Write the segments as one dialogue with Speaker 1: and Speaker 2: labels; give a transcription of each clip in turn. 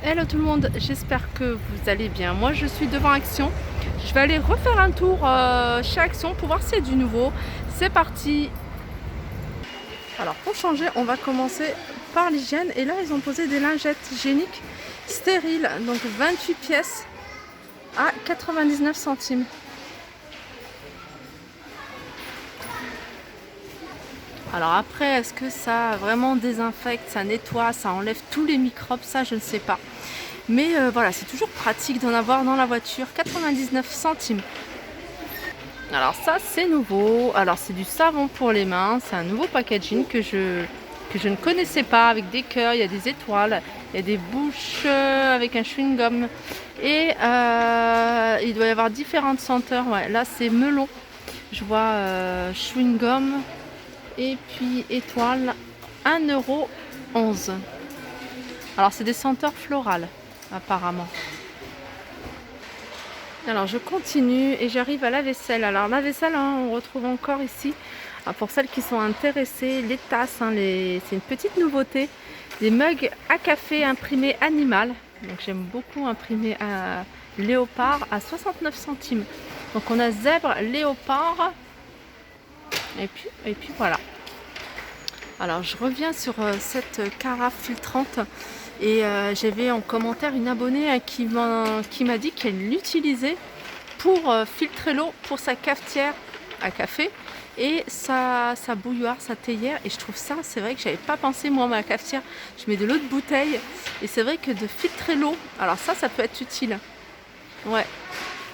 Speaker 1: Hello tout le monde, j'espère que vous allez bien. Moi je suis devant Action. Je vais aller refaire un tour chez Action pour voir s'il y a du nouveau. C'est parti. Alors pour changer, on va commencer par l'hygiène. Et là ils ont posé des lingettes hygiéniques stériles. Donc 28 pièces à 99 centimes. Alors après, est-ce que ça vraiment désinfecte, ça nettoie, ça enlève tous les microbes? Ça je ne sais pas. Mais voilà, c'est toujours pratique d'en avoir dans la voiture. 99 centimes. Alors ça c'est nouveau. Alors c'est du savon pour les mains. C'est un nouveau packaging que je ne connaissais pas, avec des cœurs, il y a des étoiles, il y a des bouches avec un chewing-gum. Et il doit y avoir différentes senteurs. Ouais, là c'est melon. Je vois chewing-gum et puis étoile. 1,11 €. Alors c'est des senteurs florales apparemment. Alors je continue et j'arrive à la vaisselle. Alors la vaisselle, hein, on retrouve encore ici, pour celles qui sont intéressées, les tasses, hein, c'est une petite nouveauté, des mugs à café imprimés animal. Donc j'aime beaucoup imprimer à léopard à 69 centimes. Donc on a zèbre, léopard et puis voilà. Alors je reviens sur cette carafe filtrante. Et j'avais en commentaire une abonnée qui m'a dit qu'elle l'utilisait pour filtrer l'eau pour sa cafetière à café et sa bouilloire, sa théière. Et je trouve ça, c'est vrai que j'avais pas pensé, moi, ma cafetière, je mets de l'eau de bouteille. Et c'est vrai que de filtrer l'eau, alors ça peut être utile. Ouais.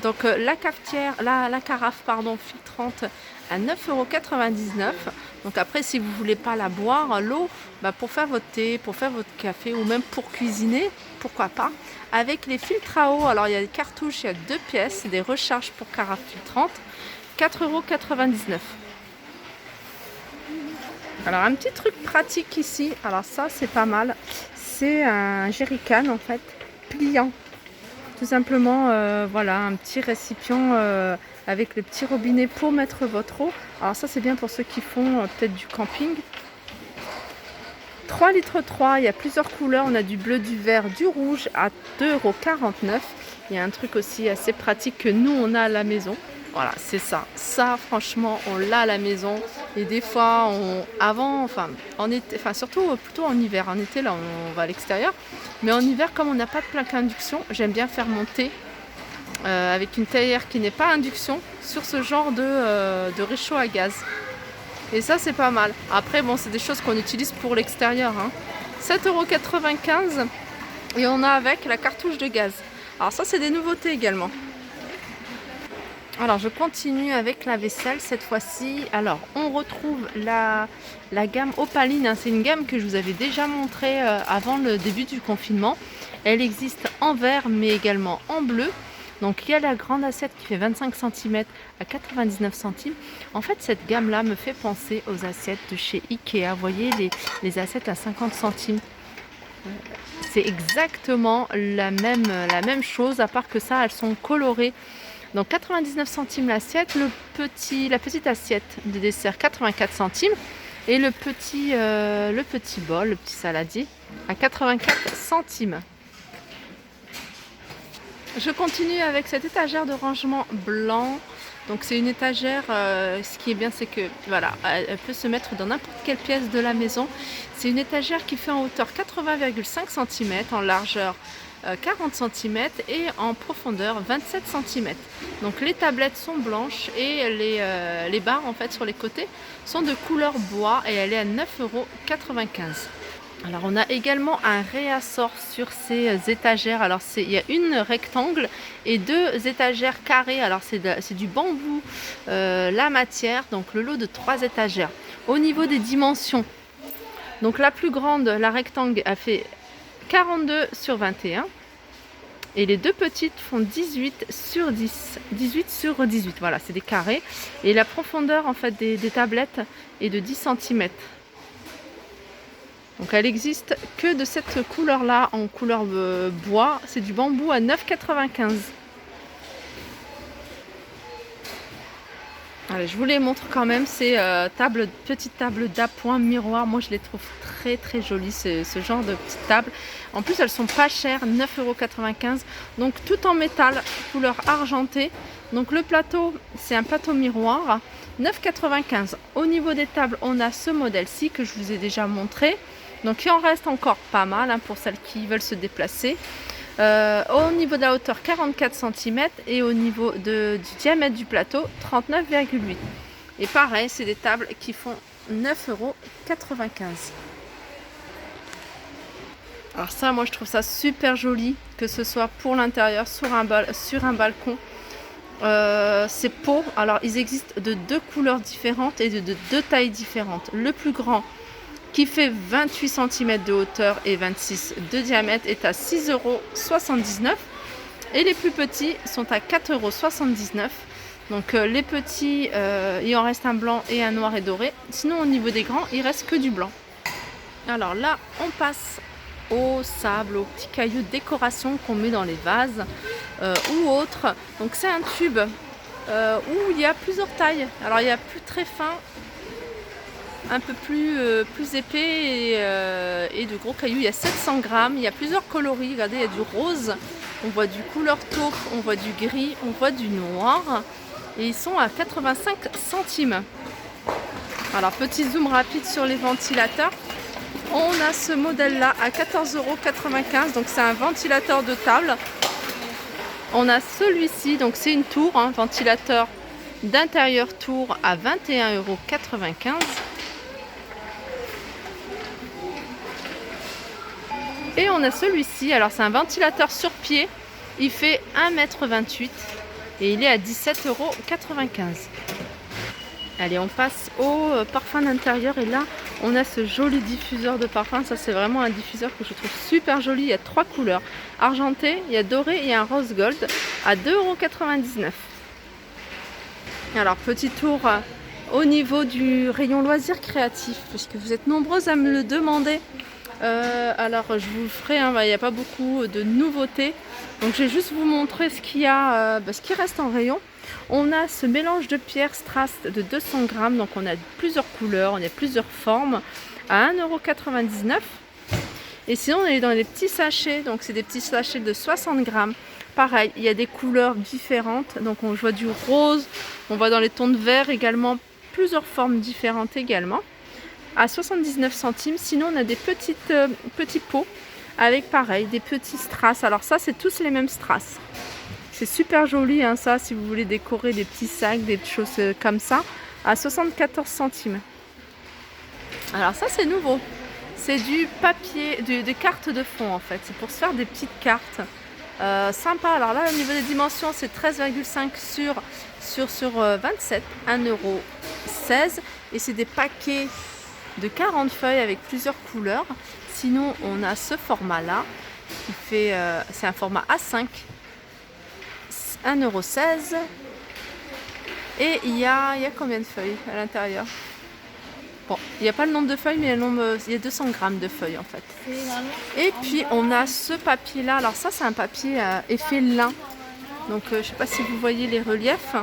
Speaker 1: Donc la cafetière, la carafe pardon, filtrante à 9,99 €. Donc après, si vous ne voulez pas la boire, l'eau, pour faire votre thé, pour faire votre café ou même pour cuisiner, pourquoi pas. Avec les filtres à eau, alors il y a des cartouches, il y a 2 pièces, des recharges pour carafe filtrante, 4,99 €. Alors un petit truc pratique ici, alors ça c'est pas mal, c'est un jerrycan en fait, pliant. Tout simplement, voilà, un petit récipient avec le petit robinet pour mettre votre eau. Alors ça c'est bien pour ceux qui font peut-être du camping. 3 litres 3, il y a plusieurs couleurs, on a du bleu, du vert, du rouge à 2,49 €. Il y a un truc aussi assez pratique que nous on a à la maison. Voilà, c'est ça. Ça franchement on l'a à la maison. Et des fois en été, surtout plutôt en hiver. En été là on va à l'extérieur. Mais en hiver, comme on n'a pas de plaque à induction, j'aime bien faire mon thé avec une théière qui n'est pas à induction sur ce genre de réchaud à gaz. Et ça c'est pas mal. Après bon, c'est des choses qu'on utilise pour l'extérieur, hein. 7,95 € et on a avec la cartouche de gaz. Alors ça c'est des nouveautés également. Alors je continue avec la vaisselle cette fois-ci. Alors on retrouve la gamme Opaline, hein. C'est une gamme que je vous avais déjà montrée avant le début du confinement. Elle existe en vert mais également en bleu. Donc il y a la grande assiette qui fait 25 cm à 99 centimes. En fait cette gamme là me fait penser aux assiettes de chez Ikea. Vous voyez les assiettes à 50 centimes. C'est exactement la même chose, à part que ça elles sont colorées. Donc 99 centimes l'assiette, la petite assiette de dessert 84 centimes et le petit bol, le petit saladier à 84 centimes. Je continue avec cette étagère de rangement blanc. Donc c'est une étagère, ce qui est bien c'est que voilà, elle peut se mettre dans n'importe quelle pièce de la maison. C'est une étagère qui fait en hauteur 80,5 cm, en largeur 40 cm et en profondeur 27 cm. Donc les tablettes sont blanches et les barres en fait sur les côtés sont de couleur bois et elle est à 9,95 €. Alors on a également un réassort sur ces étagères. Alors il y a une rectangle et 2 étagères carrées. Alors c'est du bambou la matière, donc le lot de 3 étagères. Au niveau des dimensions, donc la plus grande, la rectangle, a fait 42 sur 21 et les 2 petites font 18 sur 10, 18 sur 18. Voilà, c'est des carrés et la profondeur en fait des tablettes est de 10 cm. Donc elle existe que de cette couleur là, en couleur bois. C'est du bambou à 9,95 €. Allez, je vous les montre quand même, ces petites tables d'appoint miroir. Moi je les trouve très jolies, ce genre de petites tables. En plus elles sont pas chères, 9,95 €, donc tout en métal, couleur argentée. Donc le plateau, c'est un plateau miroir, 9,95 €. Au niveau des tables, on a ce modèle-ci que je vous ai déjà montré. Donc il en reste encore pas mal hein, pour celles qui veulent se déplacer. Au niveau de la hauteur 44 cm et au niveau du diamètre du plateau 39,8. Et pareil, c'est des tables qui font 9,95 €. Alors ça, moi je trouve ça super joli, que ce soit pour l'intérieur, sur un balcon. Ces pots, alors ils existent de 2 couleurs différentes et de 2 tailles différentes. Le plus grand, qui fait 28 cm de hauteur et 26 de diamètre, est à 6,79 € et les plus petits sont à 4,79 €. Donc les petits, il en reste un blanc et un noir et doré. Sinon au niveau des grands, il reste que du blanc. Alors là, on passe au sable, aux petits cailloux de décoration qu'on met dans les vases ou autres. Donc c'est un tube où il y a plusieurs tailles. Alors il y a plus très fin, un peu plus épais et de gros cailloux. Il y a 700 grammes, il y a plusieurs coloris. Regardez, il y a du rose, on voit du couleur taupe, on voit du gris, on voit du noir. Et ils sont à 85 centimes. Alors petit zoom rapide sur les ventilateurs. On a ce modèle là à 14,95 €, donc c'est un ventilateur de table. On a celui-ci, donc c'est une tour, hein, ventilateur d'intérieur tour à 21,95 €. Et on a celui-ci, alors c'est un ventilateur sur pied, il fait 1,28 m et il est à 17,95 €. Allez, on passe au parfum d'intérieur et là on a ce joli diffuseur de parfum. Ça c'est vraiment un diffuseur que je trouve super joli. Il y a 3 couleurs, argenté, il y a doré et un rose gold à 2,99 €. Alors petit tour au niveau du rayon loisirs créatifs, puisque vous êtes nombreuses à me le demander. Alors je vous le ferai, hein, il n'y a pas beaucoup de nouveautés, donc je vais juste vous montrer ce qu'il y a, ce qui reste en rayon. On a ce mélange de pierres strass de 200 grammes, donc on a plusieurs couleurs, on a plusieurs formes à 1,99 €. Et sinon on est dans les petits sachets, donc c'est des petits sachets de 60 grammes. Pareil, il y a des couleurs différentes, donc on voit du rose, on voit dans les tons de vert également, plusieurs formes différentes également, à 79 centimes. Sinon on a des petits pots avec pareil des petits strass. Alors ça c'est tous les mêmes strass. C'est super joli hein, ça si vous voulez décorer des petits sacs, des choses comme ça, à 74 centimes. Alors ça c'est nouveau. C'est du papier, des cartes de fond en fait. C'est pour se faire des petites cartes. Sympa. Alors là au niveau des dimensions c'est 13,5 sur 27, 1,16 € et c'est des paquets de 40 feuilles avec plusieurs couleurs. Sinon on a ce format là qui fait c'est un format A5, 1,16 € et il y a combien de feuilles à l'intérieur? Bon, il n'y a pas le nombre de feuilles, mais il y a 200 grammes de feuilles en fait. Et puis on a ce papier là. Alors ça c'est un papier effet lin. Donc je ne sais pas si vous voyez les reliefs.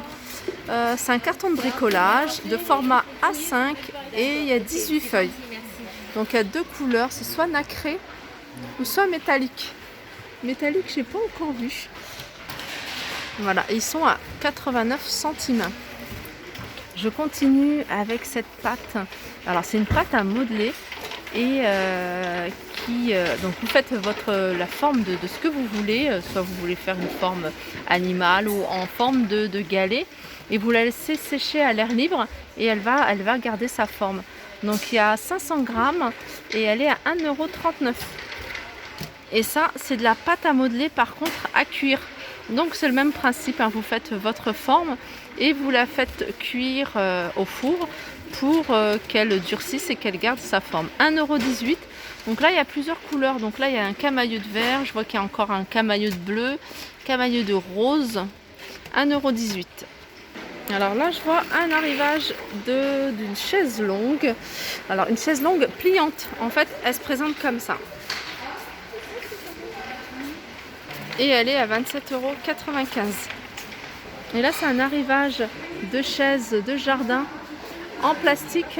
Speaker 1: C'est un carton de bricolage de format A5 et il y a 18 feuilles. Donc il y a 2 couleurs, c'est soit nacré ou soit métallique. Métallique, je n'ai pas encore vu. Voilà, ils sont à 89 centimes. Je continue avec cette pâte. Alors c'est une pâte à modeler et donc vous faites la forme de ce que vous voulez, soit vous voulez faire une forme animale ou en forme de galet, et vous la laissez sécher à l'air libre et elle va garder sa forme. Donc il y a 500 grammes et elle est à 1,39 €. Et ça c'est de la pâte à modeler par contre à cuire. Donc c'est le même principe, hein, vous faites votre forme et vous la faites cuire au four pour qu'elle durcisse et qu'elle garde sa forme. 1,18 €. Donc là il y a plusieurs couleurs. Donc là il y a un camailleux de vert, je vois qu'il y a encore un camailleux de bleu, camailleux de rose. 1,18 €. Alors là je vois un arrivage d'une chaise longue. Alors une chaise longue pliante. En fait elle se présente comme ça. Et elle est à 27,95 €. Et là, c'est un arrivage de chaises de jardin en plastique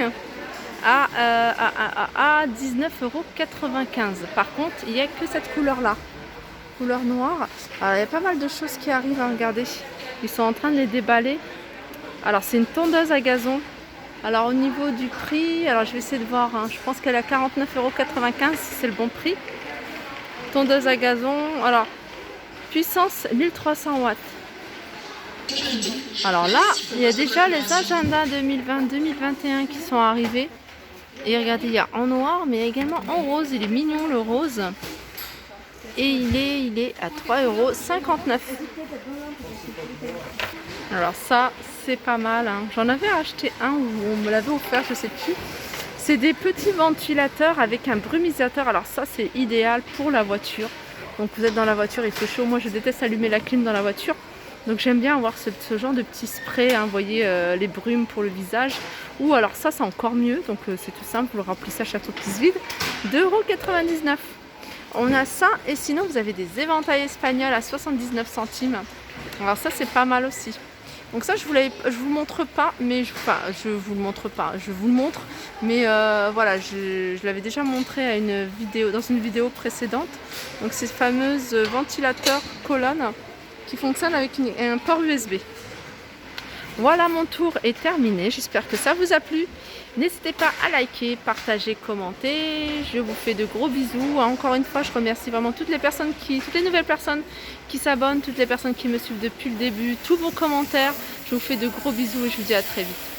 Speaker 1: à 19,95 €. Par contre, il n'y a que cette couleur-là, couleur noire. Alors, il y a pas mal de choses qui arrivent, hein, regardez. Ils sont en train de les déballer. Alors, c'est une tondeuse à gazon. Alors, au niveau du prix, alors je vais essayer de voir, hein, je pense qu'elle est à 49,95 €, si c'est le bon prix. Tondeuse à gazon, alors, puissance 1300 watts. Alors là, il y a déjà les agendas 2020-2021 qui sont arrivés. Et regardez, il y a en noir, mais également en rose. Il est mignon, le rose. Et il est à 3,59 €. Alors ça, c'est pas mal, hein. J'en avais acheté un ou on me l'avait offert, je sais plus. C'est des petits ventilateurs avec un brumisateur. Alors ça, c'est idéal pour la voiture. Donc vous êtes dans la voiture, il fait chaud. Moi, je déteste allumer la clim dans la voiture. Donc j'aime bien avoir ce genre de petit spray, hein, vous voyez, les brumes pour le visage. Ou alors ça, c'est encore mieux. Donc c'est tout simple, vous le remplissez à chaque fois qu'il se vide. 2,99 €. On a ça, et sinon vous avez des éventails espagnols à 79 centimes. Alors ça, c'est pas mal aussi. Donc ça, je vous montre pas, mais je vous le montre pas, je vous le montre, mais voilà, je l'avais déjà montré à une vidéo, dans une vidéo précédente. Donc ces fameuses ventilateurs colonnes qui fonctionnent avec un port USB. Voilà, mon tour est terminé. J'espère que ça vous a plu. N'hésitez pas à liker, partager, commenter. Je vous fais de gros bisous. Encore une fois, je remercie vraiment toutes les nouvelles personnes qui s'abonnent, toutes les personnes qui me suivent depuis le début, tous vos commentaires. Je vous fais de gros bisous et je vous dis à très vite.